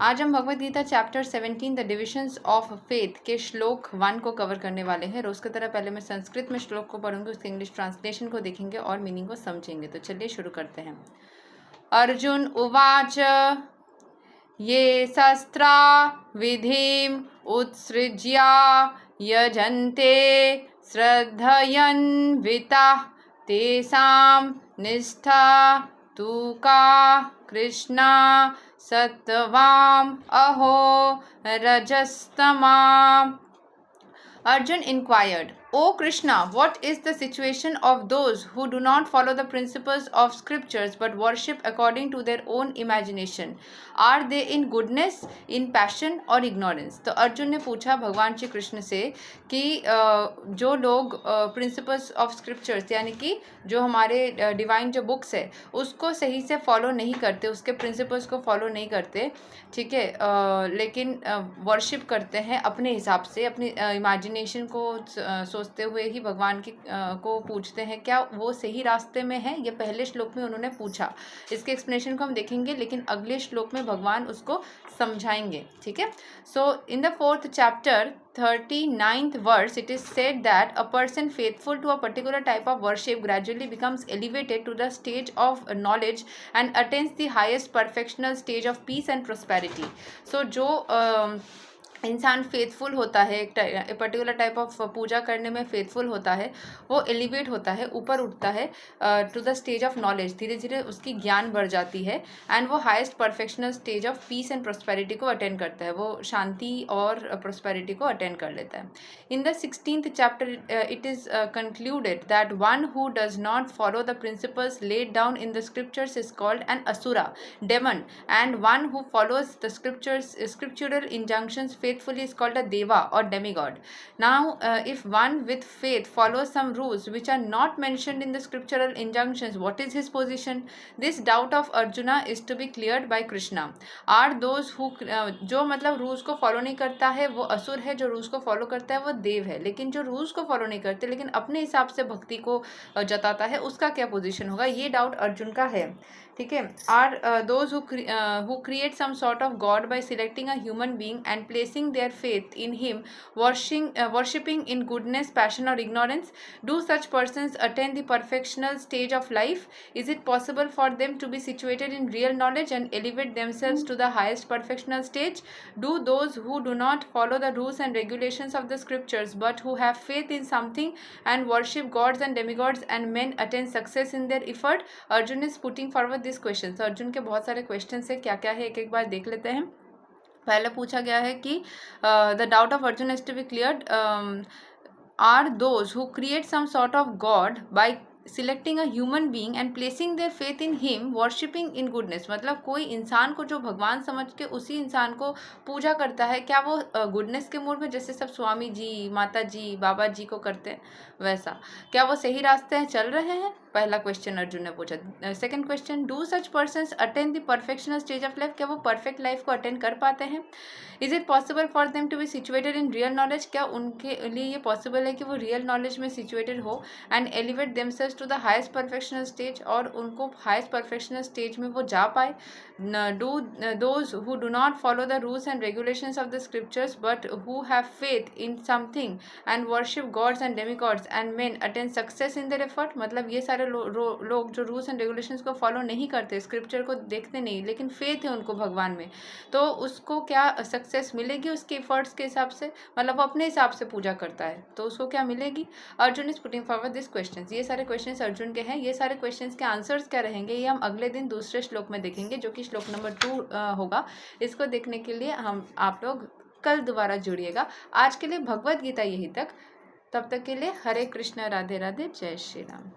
आज हम Bhagavad Gita chapter 17 the divisions of faith के श्लोक 1 को कवर करने वाले हैं। रोज की तरह पहले मैं संस्कृत में श्लोक को पढ़ूंगी, उसके इंग्लिश ट्रांसलेशन को देखेंगे और मीनिंग को समझेंगे। तो चलिए शुरू करते हैं। अर्जुन उवाच ये शस्त्रा विधिम उत्सृज्या यजन्ते श्रद्धयन्विताः तेषां निष्ठा तु का कृष्णा सत्वाम अहो रजस्तमाम। Arjun inquired, O Krishna, what is the situation of those who do not follow the principles of scriptures but worship according to their own imagination? Are they in goodness, in passion or ignorance? तो अर्जुन ने पूछा भगवान श्री कृष्ण से कि जो लोग principles of scriptures यानी कि जो हमारे डिवाइन जो बुक्स है उसको सही से फॉलो नहीं करते, उसके प्रिंसिपल्स को फॉलो नहीं करते, ठीक है, लेकिन वर्शिप करते हैं अपने हिसाब से, अपनी इमेजिनेशन को सोचते हुए ही भगवान की को पूछते हैं, क्या वो सही रास्ते में है? ये पहले श्लोक में उन्होंने पूछा। इसके एक्सप्लेनेशन को हम देखेंगे, लेकिन अगले श्लोक में भगवान उसको समझाएंगे, ठीक है। So in the 4th chapter 39th verse it is said that a person faithful to a particular type of worship gradually becomes elevated to the stage of knowledge and attains the highest perfectional stage of peace and prosperity. So जो इंसान faithful होता है, एक particular type of पूजा करने में faithful होता है, वो एलिवेट होता है, ऊपर उठता है to the stage of knowledge, धीरे धीरे उसकी ज्ञान बढ़ जाती है एंड वो highest perfectional stage of peace and prosperity को अटेंड करता है, वो शांति और प्रोस्पेरिटी को अटेंड कर लेता है। In the 16th chapter it is concluded that one who does not follow the principles laid down in the scriptures is called an asura, demon, and one who follows the scriptural injunctions faithfully is called a deva or demigod. Now if one with faith follows some rules which are not mentioned in the scriptural injunctions, what is his position? This doubt of Arjuna is to be cleared by Krishna. Are those who जो मतलब rules को follow नहीं करता है वो असुर है, जो रूल्स को फॉलो करता है वो देव है, लेकिन जो रूल्स को फॉलो नहीं करते लेकिन अपने हिसाब से भक्ति को जताता है उसका क्या पोजीशन होगा, ये डाउट अर्जुन का है, ठीक है। Are those who create some sort of god by selecting a human being and placing their faith in him, worshipping in goodness, passion or ignorance, do such persons attain the perfectional stage of life? Is it possible for them to be situated in real knowledge and elevate themselves to the highest perfectional stage? Do those who do not follow the rules and regulations of the scriptures but who have faith in something and worship gods and demigods and men attain success in their effort? Arjun is putting forward this question. So Arjun के बहुत सारे questions है, क्या क्या है एक एक बार देख लेते हैं। पहले पूछा गया है कि the doubt of Arjun has to be cleared, are those who create some sort of god by selecting a human being and placing their faith in him, worshipping in goodness, मतलब कोई इंसान को जो भगवान समझ के उसी इंसान को पूजा करता है, क्या वो गुडनेस के मूड में, जैसे सब स्वामी जी, माता जी, बाबा जी को करते हैं वैसा, क्या वो सही रास्ते हैं, चल रहे हैं? पहला क्वेश्चन अर्जुन ने पूछा। Second question, do such persons attend the perfectional stage of life, क्या वो परफेक्ट लाइफ को अटेंड कर पाते हैं? Is it possible for them to be situated in real knowledge, क्या उनके लिए ये पॉसिबल है कि वो रियल नॉलेज में सिचुएटेड हो and elevate themselves to the highest perfectional stage, और उनको हाईएस्ट परफेक्शनल स्टेज में वो जा पाए? Do those who do not follow the rules and regulations of the scriptures but who have faith in something and worship gods and demigods and main attain success in their effort, मतलब ये सारे लोग जो rules and regulations को follow नहीं करते, scripture को देखते नहीं, लेकिन फेथ है उनको भगवान में, तो उसको क्या सक्सेस मिलेगी उसके एफर्ट्स के हिसाब से? मतलब वो अपने हिसाब से पूजा करता है तो उसको क्या मिलेगी? Arjun is putting forward this questions. ये सारे क्वेश्चंस अर्जुन के हैं। ये सारे क्वेश्चंस के आंसर्स क्या रहेंगे ये हम अगले दिन दूसरे श्लोक में देखेंगे, जो कि श्लोक नंबर 2 होगा। इसको देखने के लिए आप लोग कल दोबारा जुड़िएगा। आज के लिए भगवद गीता यहीं तक, तब तक के लिए हरे कृष्ण, राधे राधे, जय श्री राम।